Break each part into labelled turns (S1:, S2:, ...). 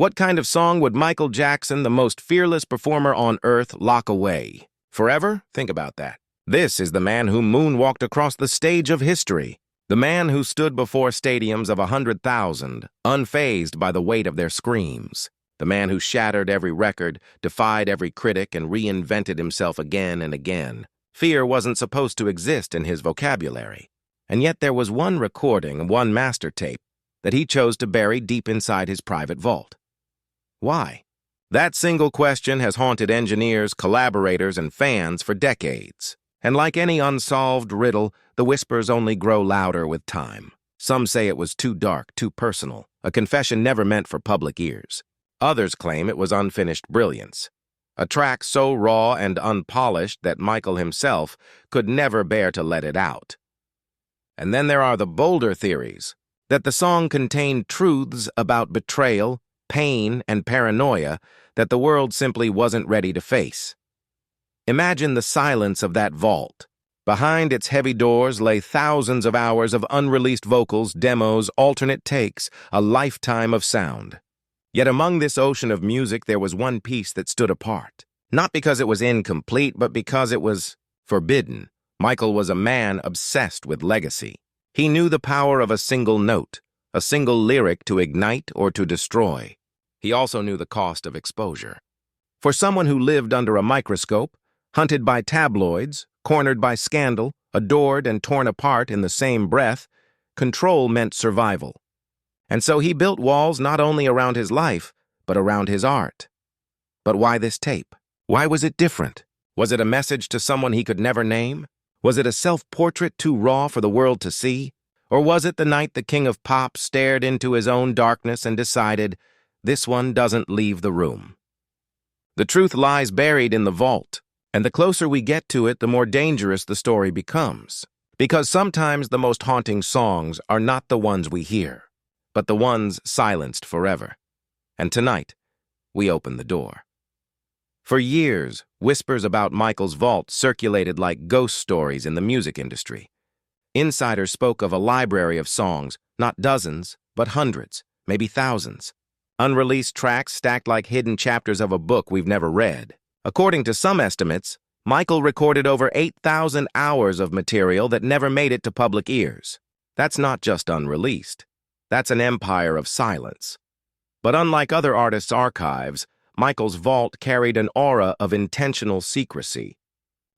S1: What kind of song would Michael Jackson, the most fearless performer on earth, lock away? Forever? Think about that. This is the man who moonwalked across the stage of history. The man who stood before stadiums of 100,000, unfazed by the weight of their screams. The man who shattered every record, defied every critic, and reinvented himself again and again. Fear wasn't supposed to exist in his vocabulary. And yet there was one recording, one master tape, that he chose to bury deep inside his private vault. Why? That single question has haunted engineers, collaborators, and fans for decades. And like any unsolved riddle, the whispers only grow louder with time. Some say it was too dark, too personal, a confession never meant for public ears. Others claim it was unfinished brilliance, a track so raw and unpolished that Michael himself could never bear to let it out. And then there are the bolder theories, that the song contained truths about betrayal, pain, and paranoia that the world simply wasn't ready to face. Imagine the silence of that vault. Behind its heavy doors lay thousands of hours of unreleased vocals, demos, alternate takes, a lifetime of sound. Yet among this ocean of music there was one piece that stood apart. Not because it was incomplete, but because it was forbidden. Michael was a man obsessed with legacy. He knew the power of a single note, a single lyric to ignite or to destroy. He also knew the cost of exposure. For someone who lived under a microscope, hunted by tabloids, cornered by scandal, adored and torn apart in the same breath, control meant survival. And so he built walls not only around his life, but around his art. But why this tape? Why was it different? Was it a message to someone he could never name? Was it a self-portrait too raw for the world to see? Or was it the night the king of pop stared into his own darkness and decided, this one doesn't leave the room? The truth lies buried in the vault, and the closer we get to it, the more dangerous the story becomes. Because sometimes the most haunting songs are not the ones we hear, but the ones silenced forever. And tonight, we open the door. For years, whispers about Michael's vault circulated like ghost stories in the music industry. Insiders spoke of a library of songs, not dozens, but hundreds, maybe thousands. Unreleased tracks stacked like hidden chapters of a book we've never read. According to some estimates, Michael recorded over 8,000 hours of material that never made it to public ears. That's not just unreleased. That's an empire of silence. But unlike other artists' archives, Michael's vault carried an aura of intentional secrecy.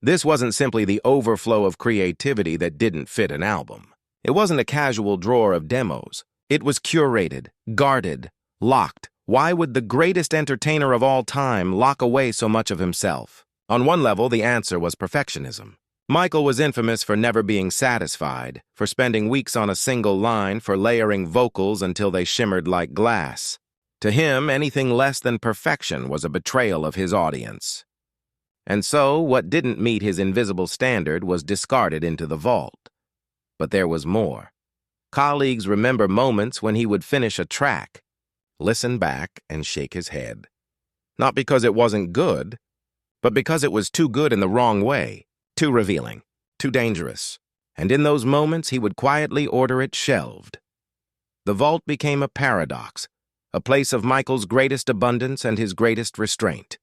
S1: This wasn't simply the overflow of creativity that didn't fit an album. It wasn't a casual drawer of demos. It was curated, guarded, locked. Why would the greatest entertainer of all time lock away so much of himself? On one level, the answer was perfectionism. Michael was infamous for never being satisfied, for spending weeks on a single line, for layering vocals until they shimmered like glass. To him, anything less than perfection was a betrayal of his audience. And so, what didn't meet his invisible standard was discarded into the vault. But there was more. Colleagues remember moments when he would finish a track, listen back, and shake his head. Not because it wasn't good, but because it was too good in the wrong way, too revealing, too dangerous. And in those moments, he would quietly order it shelved. The vault became a paradox, a place of Michael's greatest abundance and his greatest restraint.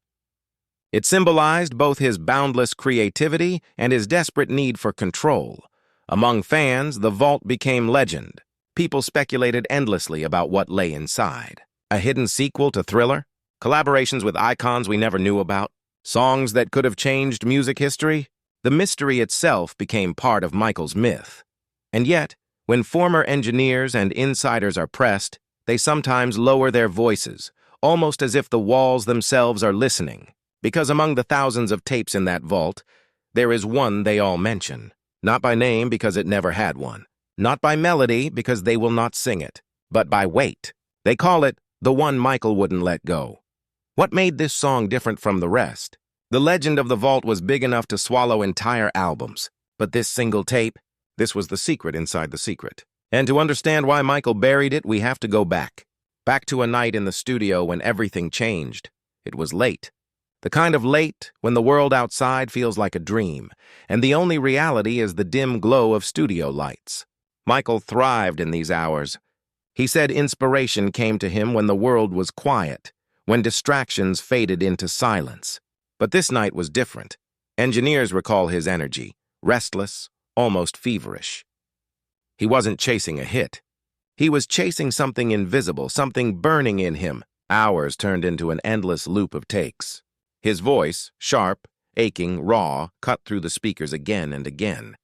S1: It symbolized both his boundless creativity and his desperate need for control. Among fans, the vault became legend. People speculated endlessly about what lay inside. A hidden sequel to Thriller? Collaborations with icons we never knew about? Songs that could have changed music history? The mystery itself became part of Michael's myth. And yet, when former engineers and insiders are pressed, they sometimes lower their voices, almost as if the walls themselves are listening. Because among the thousands of tapes in that vault, there is one they all mention. Not by name because it never had one. Not by melody because they will not sing it. But by weight. They call it the one Michael wouldn't let go. What made this song different from the rest? The legend of the vault was big enough to swallow entire albums. But this single tape, this was the secret inside the secret. And to understand why Michael buried it, we have to go back. Back to a night in the studio when everything changed. It was late. The kind of late when the world outside feels like a dream, and the only reality is the dim glow of studio lights. Michael thrived in these hours. He said inspiration came to him when the world was quiet, when distractions faded into silence. But this night was different. Engineers recall his energy, restless, almost feverish. He wasn't chasing a hit. He was chasing something invisible, something burning in him. Hours turned into an endless loop of takes. His voice, sharp, aching, raw, cut through the speakers again and again.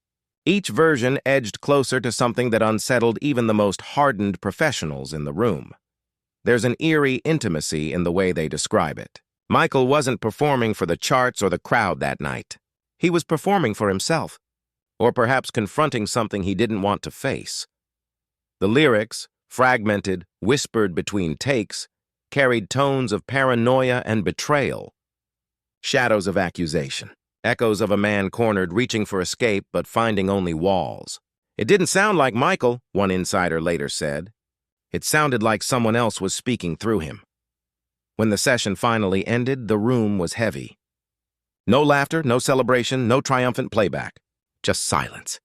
S1: Each version edged closer to something that unsettled even the most hardened professionals in the room. There's an eerie intimacy in the way they describe it. Michael wasn't performing for the charts or the crowd that night. He was performing for himself, or perhaps confronting something he didn't want to face. The lyrics, fragmented, whispered between takes, carried tones of paranoia and betrayal. Shadows of accusation, echoes of a man cornered reaching for escape but finding only walls. It didn't sound like Michael, one insider later said. It sounded like someone else was speaking through him. When the session finally ended, the room was heavy. No laughter, no celebration, no triumphant playback. Just silence.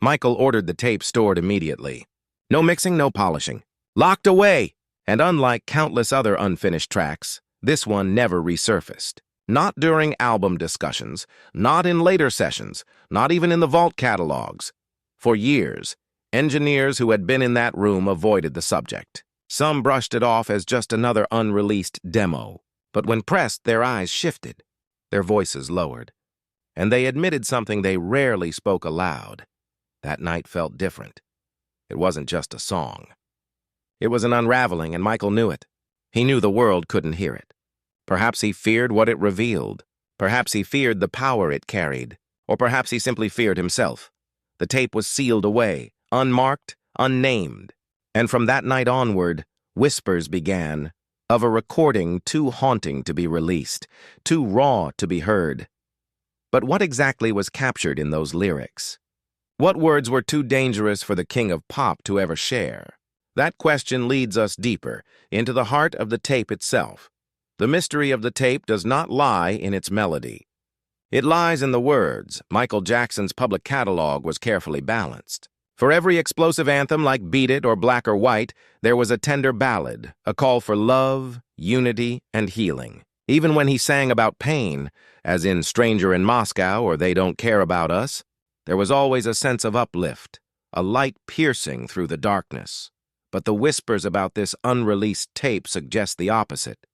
S1: Michael ordered the tape stored immediately. No mixing, no polishing. Locked away! And unlike countless other unfinished tracks, this one never resurfaced. Not during album discussions, not in later sessions, not even in the vault catalogs. For years, engineers who had been in that room avoided the subject. Some brushed it off as just another unreleased demo. But when pressed, their eyes shifted, their voices lowered, and they admitted something they rarely spoke aloud. That night felt different. It wasn't just a song. It was an unraveling, and Michael knew it. He knew the world couldn't hear it. Perhaps he feared what it revealed. Perhaps he feared the power it carried. Or perhaps he simply feared himself. The tape was sealed away, unmarked, unnamed. And from that night onward, whispers began of a recording too haunting to be released, too raw to be heard. But what exactly was captured in those lyrics? What words were too dangerous for the king of pop to ever share? That question leads us deeper, into the heart of the tape itself. The mystery of the tape does not lie in its melody. It lies in the words. Michael Jackson's public catalog was carefully balanced. For every explosive anthem like Beat It or Black or White, there was a tender ballad, a call for love, unity, and healing. Even when he sang about pain, as in Stranger in Moscow or They Don't Care About Us, there was always a sense of uplift, a light piercing through the darkness. But the whispers about this unreleased tape suggest the opposite.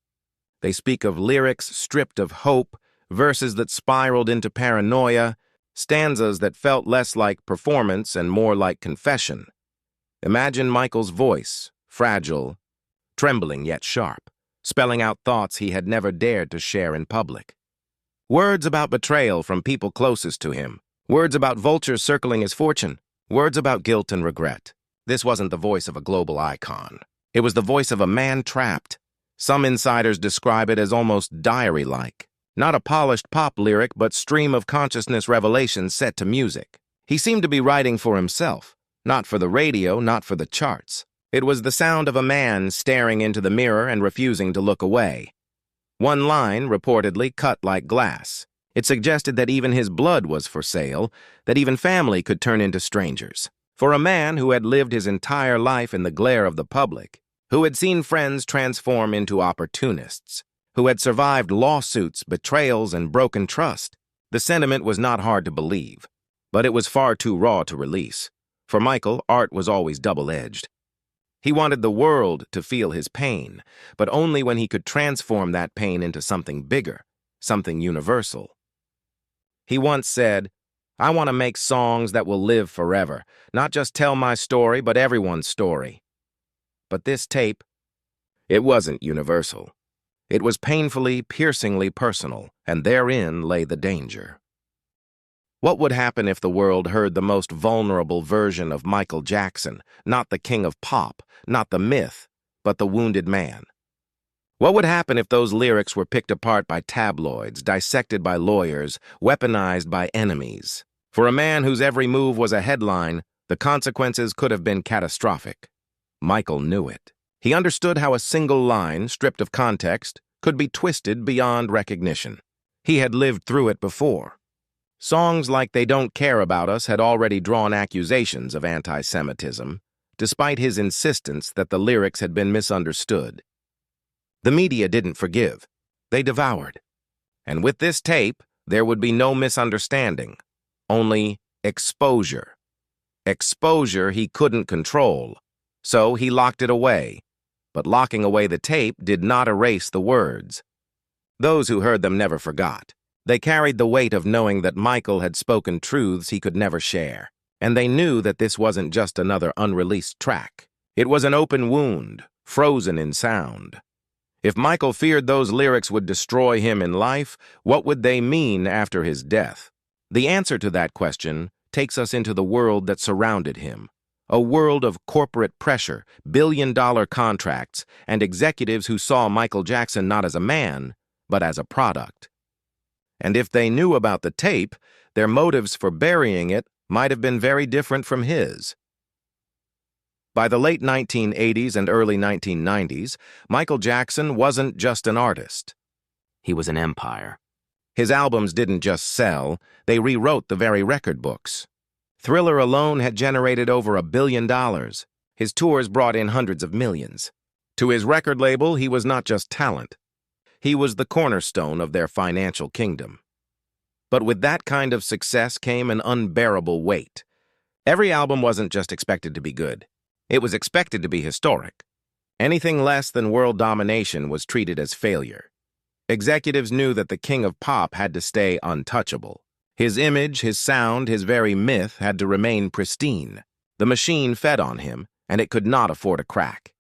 S1: They speak of lyrics stripped of hope, verses that spiraled into paranoia, stanzas that felt less like performance and more like confession. Imagine Michael's voice, fragile, trembling yet sharp, spelling out thoughts he had never dared to share in public. Words about betrayal from people closest to him, words about vultures circling his fortune, words about guilt and regret. This wasn't the voice of a global icon. It was the voice of a man trapped. Some insiders describe it as almost diary-like. Not a polished pop lyric, but stream of consciousness revelations set to music. He seemed to be writing for himself, not for the radio, not for the charts. It was the sound of a man staring into the mirror and refusing to look away. One line, reportedly, cut like glass. It suggested that even his blood was for sale, that even family could turn into strangers. For a man who had lived his entire life in the glare of the public, who had seen friends transform into opportunists, who had survived lawsuits, betrayals, and broken trust, the sentiment was not hard to believe. But it was far too raw to release. For Michael, art was always double-edged. He wanted the world to feel his pain, but only when he could transform that pain into something bigger, something universal. He once said, "I want to make songs that will live forever, not just tell my story, but everyone's story." But this tape, it wasn't universal. It was painfully, piercingly personal, and therein lay the danger. What would happen if the world heard the most vulnerable version of Michael Jackson, not the king of pop, not the myth, but the wounded man? What would happen if those lyrics were picked apart by tabloids, dissected by lawyers, weaponized by enemies? For a man whose every move was a headline, the consequences could have been catastrophic. Michael knew it. He understood how a single line, stripped of context, could be twisted beyond recognition. He had lived through it before. Songs like They Don't Care About Us had already drawn accusations of anti-Semitism, despite his insistence that the lyrics had been misunderstood. The media didn't forgive. They devoured. And with this tape, there would be no misunderstanding, only exposure. Exposure he couldn't control, so he locked it away. But locking away the tape did not erase the words. Those who heard them never forgot. They carried the weight of knowing that Michael had spoken truths he could never share. And they knew that this wasn't just another unreleased track. It was an open wound, frozen in sound. If Michael feared those lyrics would destroy him in life, what would they mean after his death? The answer to that question takes us into the world that surrounded him. A world of corporate pressure, billion-dollar contracts, and executives who saw Michael Jackson not as a man, but as a product. And if they knew about the tape, their motives for burying it might have been very different from his. By the late 1980s and early 1990s, Michael Jackson wasn't just an artist. He was an empire. His albums didn't just sell, they rewrote the very record books. Thriller alone had generated over $1 billion. His tours brought in hundreds of millions. To his record label, he was not just talent. He was the cornerstone of their financial kingdom. But with that kind of success came an unbearable weight. Every album wasn't just expected to be good. It was expected to be historic. Anything less than world domination was treated as failure. Executives knew that the king of pop had to stay untouchable. His image, his sound, his very myth had to remain pristine. The machine fed on him, and it could not afford a crack.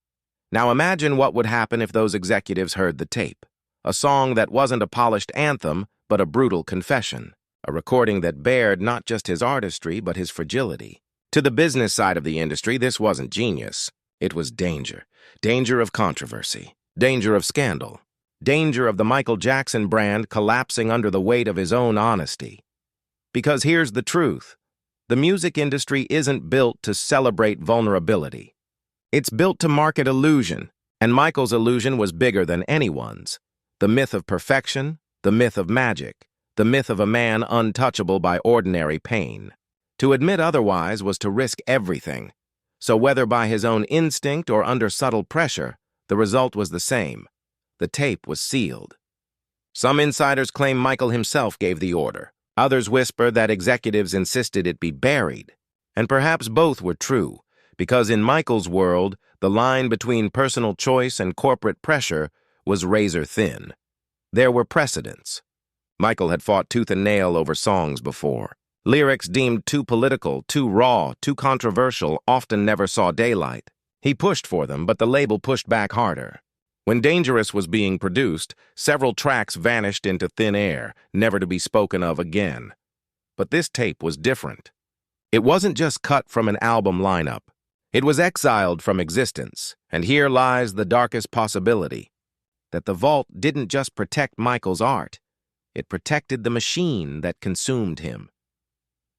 S1: Now imagine what would happen if those executives heard the tape. A song that wasn't a polished anthem, but a brutal confession. A recording that bared not just his artistry, but his fragility. To the business side of the industry, this wasn't genius. It was danger. Danger of controversy. Danger of scandal. Danger of the Michael Jackson brand collapsing under the weight of his own honesty. Because here's the truth. The music industry isn't built to celebrate vulnerability. It's built to market illusion, and Michael's illusion was bigger than anyone's. The myth of perfection, the myth of magic, the myth of a man untouchable by ordinary pain. To admit otherwise was to risk everything. So whether by his own instinct or under subtle pressure, the result was the same. The tape was sealed. Some insiders claim Michael himself gave the order. Others whisper that executives insisted it be buried. And perhaps both were true, because in Michael's world, the line between personal choice and corporate pressure was razor thin. There were precedents. Michael had fought tooth and nail over songs before. Lyrics deemed too political, too raw, too controversial often never saw daylight. He pushed for them, but the label pushed back harder. When Dangerous was being produced, several tracks vanished into thin air, never to be spoken of again. But this tape was different. It wasn't just cut from an album lineup. It was exiled from existence, and here lies the darkest possibility. That the vault didn't just protect Michael's art. It protected the machine that consumed him.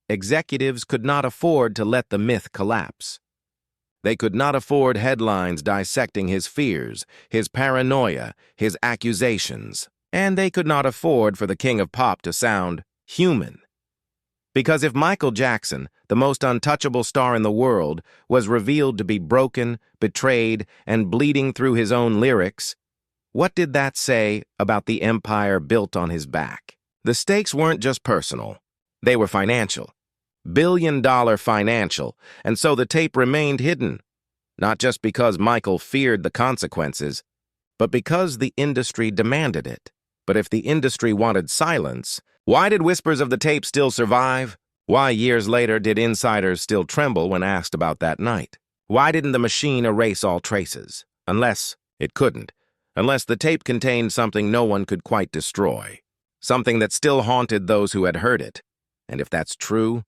S1: Executives could not afford to let the myth collapse. They could not afford headlines dissecting his fears, his paranoia, his accusations. And they could not afford for the king of pop to sound human. Because if Michael Jackson, the most untouchable star in the world, was revealed to be broken, betrayed, and bleeding through his own lyrics, what did that say about the empire built on his back? The stakes weren't just personal. They were financial. Billion-dollar financial, and so the tape remained hidden. Not just because Michael feared the consequences, but because the industry demanded it. But if the industry wanted silence, why did whispers of the tape still survive? Why, years later, did insiders still tremble when asked about that night? Why didn't the machine erase all traces? Unless it couldn't. Unless the tape contained something no one could quite destroy. Something that still haunted those who had heard it. And if that's true,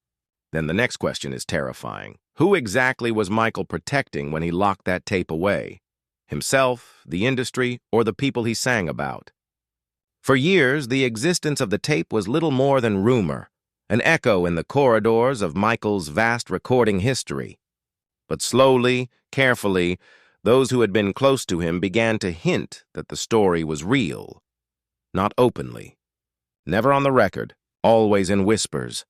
S1: then the next question is terrifying. Who exactly was Michael protecting when he locked that tape away? Himself, the industry, or the people he sang about? For years, the existence of the tape was little more than rumor, an echo in the corridors of Michael's vast recording history. But slowly, carefully, those who had been close to him began to hint that the story was real. Not openly. Never on the record, always in whispers.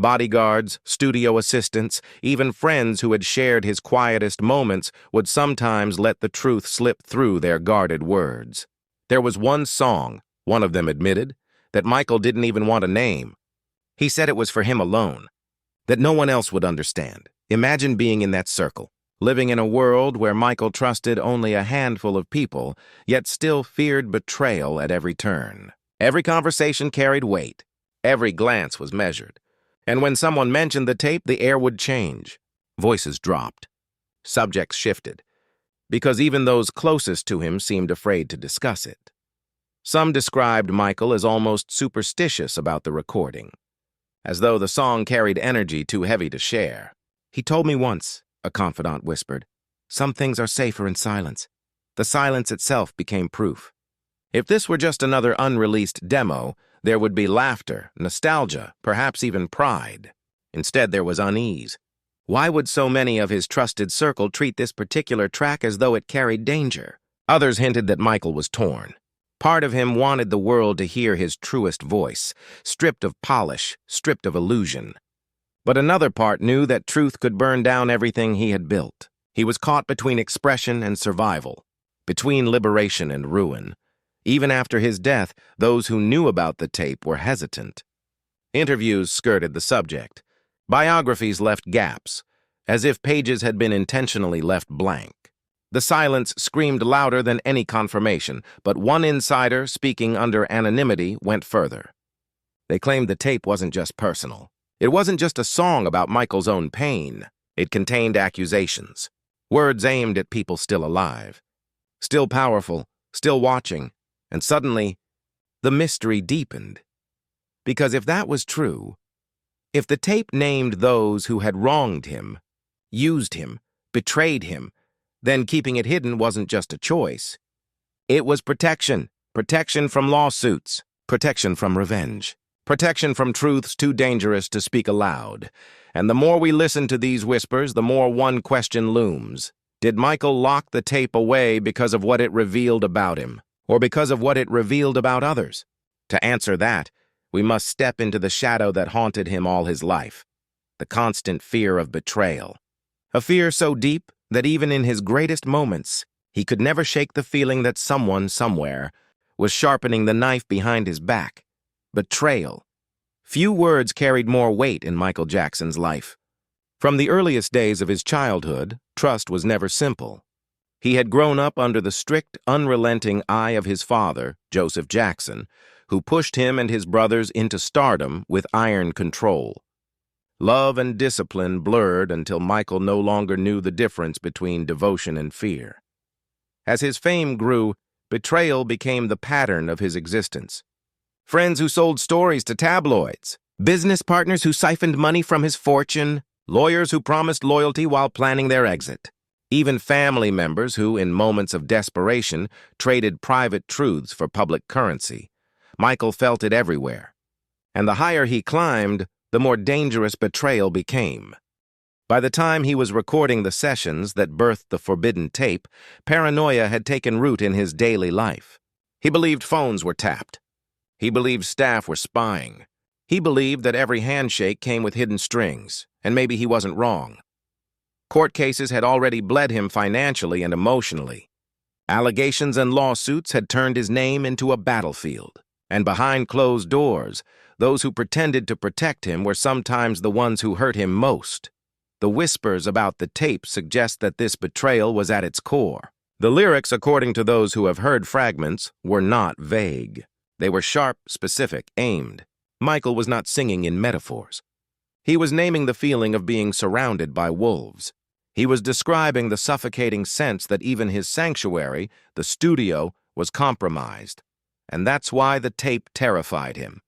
S1: Bodyguards, studio assistants, even friends who had shared his quietest moments would sometimes let the truth slip through their guarded words. There was one song, one of them admitted, that Michael didn't even want to name. He said it was for him alone, that no one else would understand. Imagine being in that circle, living in a world where Michael trusted only a handful of people, yet still feared betrayal at every turn. Every conversation carried weight. Every glance was measured. And when someone mentioned the tape, the air would change. Voices dropped. Subjects shifted, because even those closest to him seemed afraid to discuss it. Some described Michael as almost superstitious about the recording, as though the song carried energy too heavy to share. "He told me once," a confidant whispered, "some things are safer in silence." The silence itself became proof. If this were just another unreleased demo, there would be laughter, nostalgia, perhaps even pride. Instead, there was unease. Why would so many of his trusted circle treat this particular track as though it carried danger? Others hinted that Michael was torn. Part of him wanted the world to hear his truest voice, stripped of polish, stripped of illusion. But another part knew that truth could burn down everything he had built. He was caught between expression and survival, between liberation and ruin. Even after his death, those who knew about the tape were hesitant. Interviews skirted the subject. Biographies left gaps, as if pages had been intentionally left blank. The silence screamed louder than any confirmation, but one insider, speaking under anonymity, went further. They claimed the tape wasn't just personal. It wasn't just a song about Michael's own pain. It contained accusations, words aimed at people still alive, still powerful, still watching. And suddenly, the mystery deepened. Because if that was true, if the tape named those who had wronged him, used him, betrayed him, then keeping it hidden wasn't just a choice. It was protection. Protection from lawsuits. Protection from revenge. Protection from truths too dangerous to speak aloud. And the more we listen to these whispers, the more one question looms. Did Michael lock the tape away because of what it revealed about him? Or because of what it revealed about others? To answer that, we must step into the shadow that haunted him all his life, the constant fear of betrayal. A fear so deep that even in his greatest moments, he could never shake the feeling that someone, somewhere, was sharpening the knife behind his back. Betrayal. Few words carried more weight in Michael Jackson's life. From the earliest days of his childhood, trust was never simple. He had grown up under the strict, unrelenting eye of his father, Joseph Jackson, who pushed him and his brothers into stardom with iron control. Love and discipline blurred until Michael no longer knew the difference between devotion and fear. As his fame grew, betrayal became the pattern of his existence. Friends who sold stories to tabloids, business partners who siphoned money from his fortune, lawyers who promised loyalty while planning their exit. Even family members who, in moments of desperation, traded private truths for public currency. Michael felt it everywhere. And the higher he climbed, the more dangerous betrayal became. By the time he was recording the sessions that birthed the forbidden tape, paranoia had taken root in his daily life. He believed phones were tapped. He believed staff were spying. He believed that every handshake came with hidden strings, and maybe he wasn't wrong. Court cases had already bled him financially and emotionally. Allegations and lawsuits had turned his name into a battlefield. And behind closed doors, those who pretended to protect him were sometimes the ones who hurt him most. The whispers about the tape suggest that this betrayal was at its core. The lyrics, according to those who have heard fragments, were not vague. They were sharp, specific, aimed. Michael was not singing in metaphors. He was naming the feeling of being surrounded by wolves. He was describing the suffocating sense that even his sanctuary, the studio, was compromised. And that's why the tape terrified him.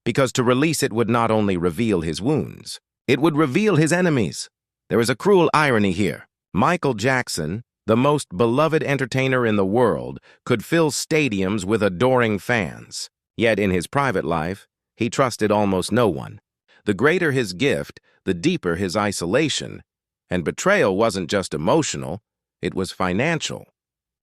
S1: Because to release it would not only reveal his wounds, it would reveal his enemies. There is a cruel irony here. Michael Jackson, the most beloved entertainer in the world, could fill stadiums with adoring fans. Yet in his private life, he trusted almost no one. The greater his gift, the deeper his isolation. And betrayal wasn't just emotional, it was financial.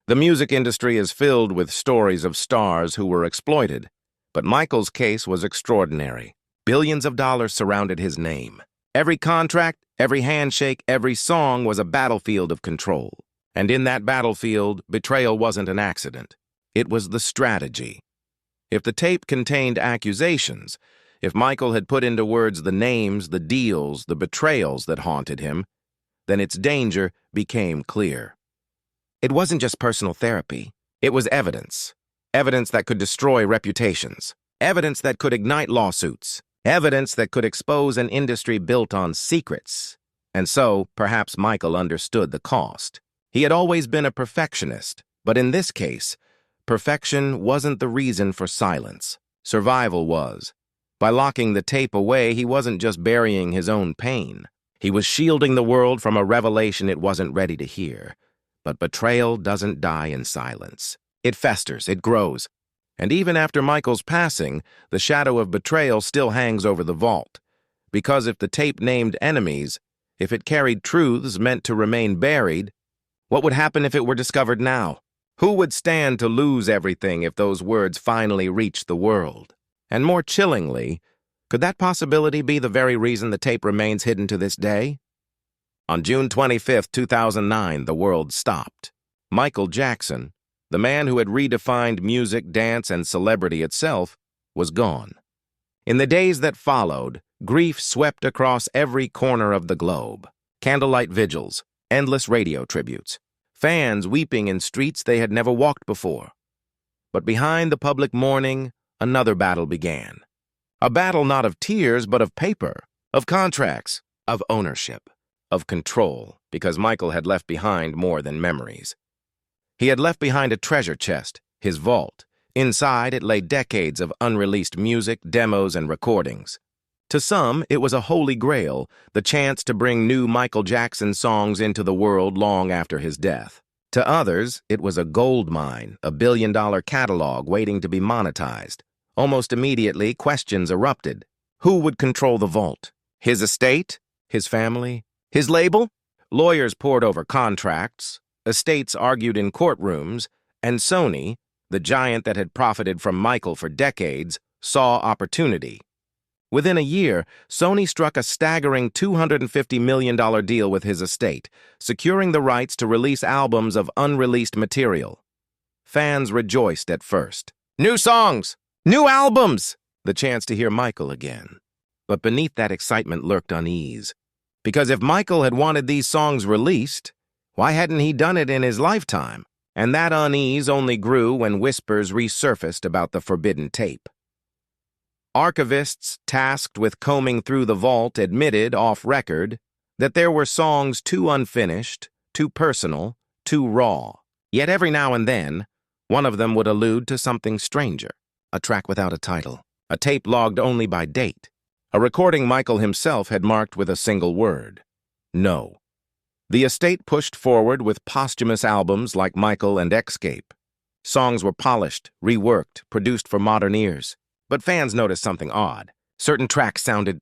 S1: The music industry is filled with stories of stars who were exploited, but Michael's case was extraordinary. Billions of dollars surrounded his name. Every contract, every handshake, every song was a battlefield of control. And in that battlefield, betrayal wasn't an accident. It was the strategy. If the tape contained accusations, if Michael had put into words the names, the deals, the betrayals that haunted him, then its danger became clear. It wasn't just personal therapy. It was evidence. Evidence that could destroy reputations. Evidence that could ignite lawsuits. Evidence that could expose an industry built on secrets. And so, perhaps Michael understood the cost. He had always been a perfectionist, but in this case, perfection wasn't the reason for silence. Survival was. By locking the tape away, he wasn't just burying his own pain. He was shielding the world from a revelation it wasn't ready to hear. But betrayal doesn't die in silence. It festers, it grows. And even after Michael's passing, the shadow of betrayal still hangs over the vault. Because if the tape named enemies, if it carried truths meant to remain buried, what would happen if it were discovered now? Who would stand to lose everything if those words finally reached the world? And more chillingly, could that possibility be the very reason the tape remains hidden to this day? On June 25, 2009, the world stopped. Michael Jackson, the man who had redefined music, dance, and celebrity itself, was gone. In the days that followed, grief swept across every corner of the globe. Candlelight vigils, endless radio tributes, fans weeping in streets they had never walked before. But behind the public mourning, another battle began. A battle not of tears, but of paper, of contracts, of ownership, of control, because Michael had left behind more than memories. He had left behind a treasure chest, his vault. Inside, it lay decades of unreleased music, demos, and recordings. To some, it was a holy grail, the chance to bring new Michael Jackson songs into the world long after his death. To others, it was a gold mine, a billion-dollar catalog waiting to be monetized. Almost immediately, questions erupted. Who would control the vault? His estate? His family? His label? Lawyers pored over contracts. Estates argued in courtrooms, and Sony, the giant that had profited from Michael for decades, saw opportunity. Within a year, Sony struck a staggering $250 million deal with his estate, securing the rights to release albums of unreleased material. Fans rejoiced at first. New songs! New albums! The chance to hear Michael again. But beneath that excitement lurked unease. Because if Michael had wanted these songs released, why hadn't he done it in his lifetime? And that unease only grew when whispers resurfaced about the forbidden tape. Archivists tasked with combing through the vault admitted, off record, that there were songs too unfinished, too personal, too raw. Yet every now and then, one of them would allude to something stranger. A track without a title, a tape logged only by date, a recording Michael himself had marked with a single word. No. The estate pushed forward with posthumous albums like Michael and Escape. Songs were polished, reworked, produced for modern ears. But fans noticed something odd. Certain tracks sounded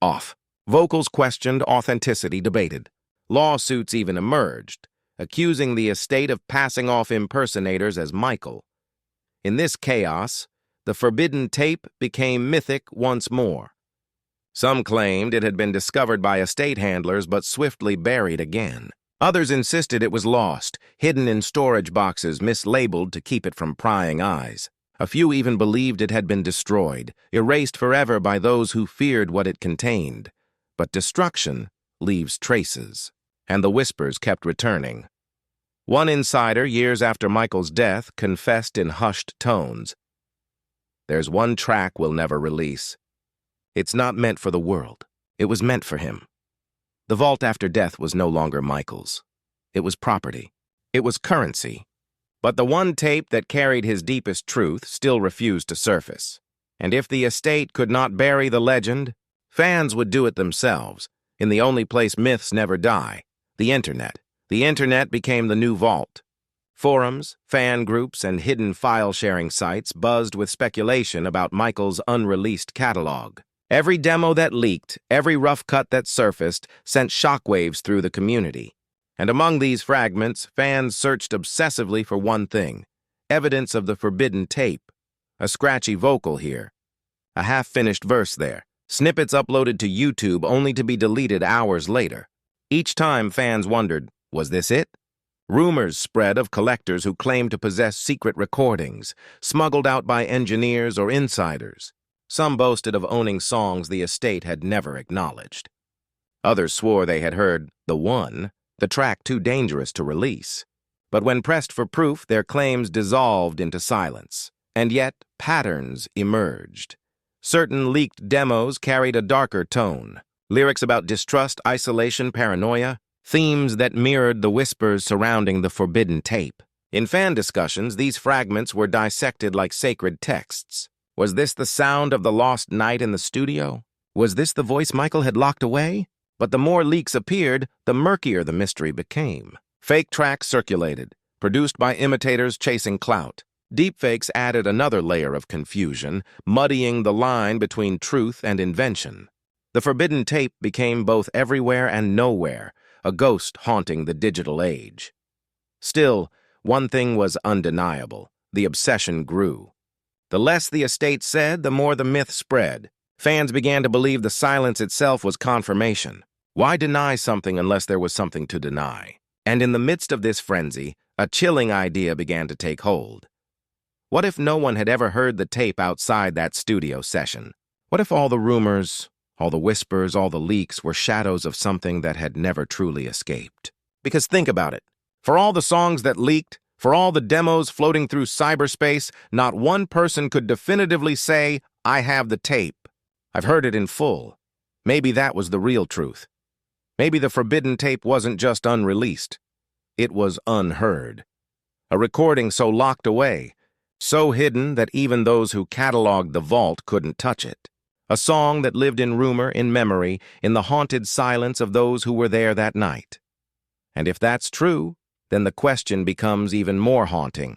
S1: off. Vocals questioned, authenticity debated. Lawsuits even emerged, accusing the estate of passing off impersonators as Michael. In this chaos, the forbidden tape became mythic once more. Some claimed it had been discovered by estate handlers but swiftly buried again. Others insisted it was lost, hidden in storage boxes mislabeled to keep it from prying eyes. A few even believed it had been destroyed, erased forever by those who feared what it contained. But destruction leaves traces, and the whispers kept returning. One insider, years after Michael's death, confessed in hushed tones, "There's one track we'll never release. It's not meant for the world. It was meant for him." The vault after death was no longer Michael's. It was property. It was currency. But the one tape that carried his deepest truth still refused to surface. And if the estate could not bury the legend, fans would do it themselves, in the only place myths never die, the Internet. The Internet became the new vault. Forums, fan groups, and hidden file-sharing sites buzzed with speculation about Michael's unreleased catalog. Every demo that leaked, every rough cut that surfaced, sent shockwaves through the community. And among these fragments, fans searched obsessively for one thing: evidence of the forbidden tape. A scratchy vocal here, a half-finished verse there, Snippets uploaded to YouTube only to be deleted hours later. Each time, fans wondered, was this it? Rumors spread of collectors who claimed to possess secret recordings, smuggled out by engineers or insiders. Some boasted of owning songs the estate had never acknowledged. Others swore they had heard The One, the track too dangerous to release. But when pressed for proof, their claims dissolved into silence. And yet, patterns emerged. Certain leaked demos carried a darker tone. Lyrics about distrust, isolation, paranoia, themes that mirrored the whispers surrounding the forbidden tape. In fan discussions, these fragments were dissected like sacred texts. Was this the sound of the lost night in the studio? Was this the voice Michael had locked away? But the more leaks appeared, the murkier the mystery became. Fake tracks circulated, produced by imitators chasing clout. Deepfakes added another layer of confusion, muddying the line between truth and invention. The forbidden tape became both everywhere and nowhere, a ghost haunting the digital age. Still, one thing was undeniable: the obsession grew. The less the estate said, the more the myth spread. Fans began to believe the silence itself was confirmation. Why deny something unless there was something to deny? And in the midst of this frenzy, a chilling idea began to take hold. What if no one had ever heard the tape outside that studio session? What if all the rumors, all the whispers, all the leaks were shadows of something that had never truly escaped? Because think about it. For all the songs that leaked, for all the demos floating through cyberspace, not one person could definitively say, "I have the tape. I've heard it in full." Maybe that was the real truth. Maybe the forbidden tape wasn't just unreleased. It was unheard. A recording so locked away, so hidden that even those who cataloged the vault couldn't touch it. A song that lived in rumor, in memory, in the haunted silence of those who were there that night. And if that's true, then the question becomes even more haunting.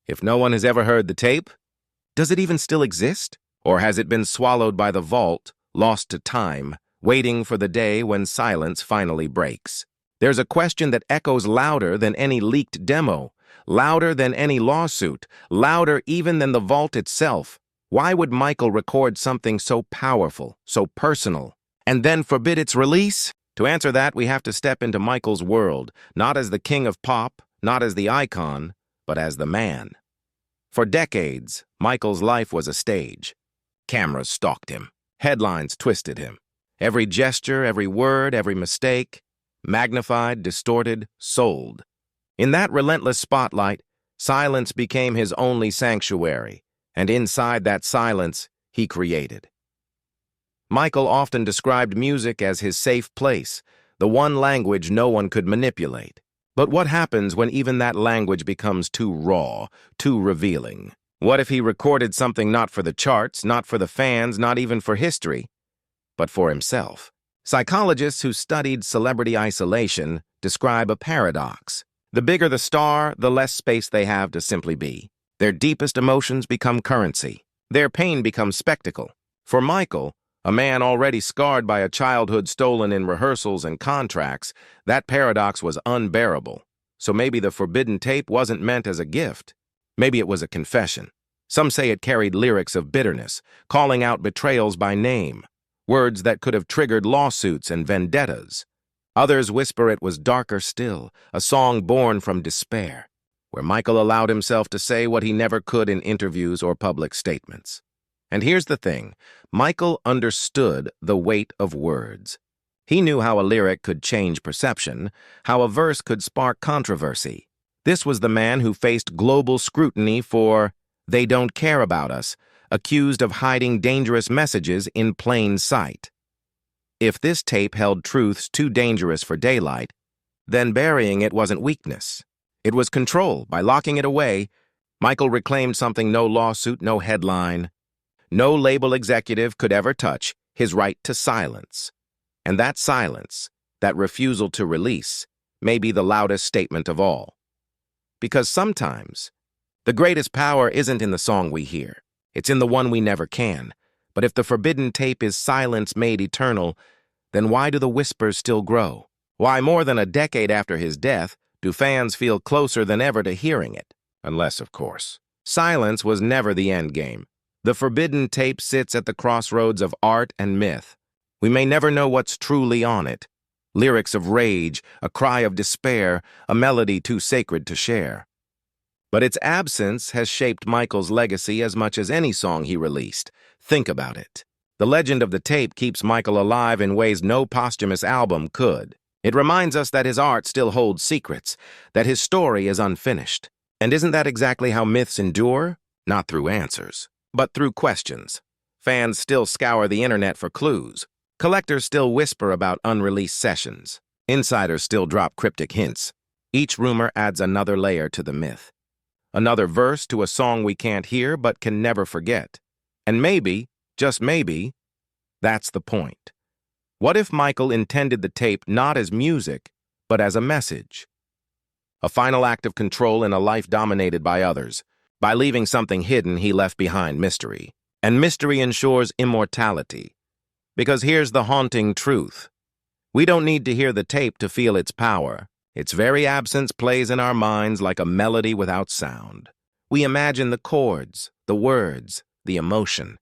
S1: If no one has ever heard the tape, does it even still exist? Or has it been swallowed by the vault, lost to time, waiting for the day when silence finally breaks? There's a question that echoes louder than any leaked demo, louder than any lawsuit, louder even than the vault itself. Why would Michael record something so powerful, so personal, and then forbid its release? To answer that, we have to step into Michael's world, not as the king of pop, not as the icon, but as the man. For decades, Michael's life was a stage. Cameras stalked him. Headlines twisted him. Every gesture, every word, every mistake, magnified, distorted, sold. In that relentless spotlight, silence became his only sanctuary, and inside that silence, he created. Michael often described music as his safe place, the one language no one could manipulate. But what happens when even that language becomes too raw, too revealing? What if he recorded something not for the charts, not for the fans, not even for history, but for himself? Psychologists who studied celebrity isolation describe a paradox. The bigger the star, the less space they have to simply be. Their deepest emotions become currency. Their pain becomes spectacle. For Michael, a man already scarred by a childhood stolen in rehearsals and contracts, that paradox was unbearable. So maybe the forbidden tape wasn't meant as a gift. Maybe it was a confession. Some say it carried lyrics of bitterness, calling out betrayals by name, words that could have triggered lawsuits and vendettas. Others whisper it was darker still, a song born from despair, where Michael allowed himself to say what he never could in interviews or public statements. And here's the thing, Michael understood the weight of words. He knew how a lyric could change perception, how a verse could spark controversy. This was the man who faced global scrutiny for "they don't care about us," accused of hiding dangerous messages in plain sight. If this tape held truths too dangerous for daylight, then burying it wasn't weakness. It was control. By locking it away, Michael reclaimed something no lawsuit, no headline, no label executive could ever touch: his right to silence. And that silence, that refusal to release, may be the loudest statement of all. Because sometimes, the greatest power isn't in the song we hear. It's in the one we never can. But if the forbidden tape is silence made eternal, then why do the whispers still grow? Why, more than a decade after his death, do fans feel closer than ever to hearing it? Unless, of course, silence was never the end game. The forbidden tape sits at the crossroads of art and myth. We may never know what's truly on it. Lyrics of rage, a cry of despair, a melody too sacred to share. But its absence has shaped Michael's legacy as much as any song he released. Think about it. The legend of the tape keeps Michael alive in ways no posthumous album could. It reminds us that his art still holds secrets, that his story is unfinished. And isn't that exactly how myths endure? Not through answers, but through questions. Fans still scour the internet for clues. Collectors still whisper about unreleased sessions. Insiders still drop cryptic hints. Each rumor adds another layer to the myth. Another verse to a song we can't hear but can never forget. And maybe, just maybe, that's the point. What if Michael intended the tape not as music, but as a message? A final act of control in a life dominated by others. By leaving something hidden, he left behind mystery. And mystery ensures immortality. Because here's the haunting truth. We don't need to hear the tape to feel its power. Its very absence plays in our minds like a melody without sound. We imagine the chords, the words, the emotion.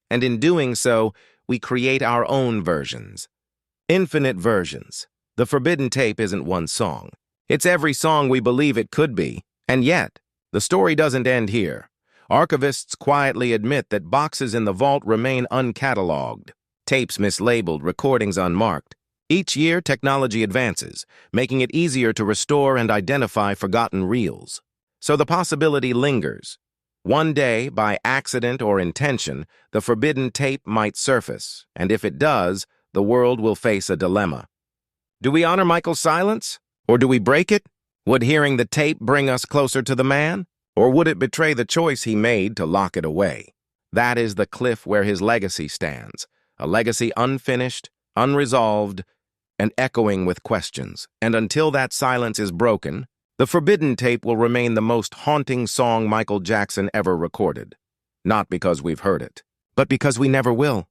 S1: And in doing so, we create our own versions. Infinite versions. The Forbidden Tape isn't one song. It's every song we believe it could be. And yet, the story doesn't end here. Archivists quietly admit that boxes in the vault remain uncatalogued, tapes mislabeled, recordings unmarked. Each year, technology advances, making it easier to restore and identify forgotten reels. So the possibility lingers. One day, by accident or intention, the forbidden tape might surface, and if it does, the world will face a dilemma. Do we honor Michael's silence? Or do we break it? Would hearing the tape bring us closer to the man? Or would it betray the choice he made to lock it away? That is the cliff where his legacy stands, a legacy unfinished, unresolved, and echoing with questions. And until that silence is broken, the Forbidden Tape will remain the most haunting song Michael Jackson ever recorded. Not because we've heard it, but because we never will.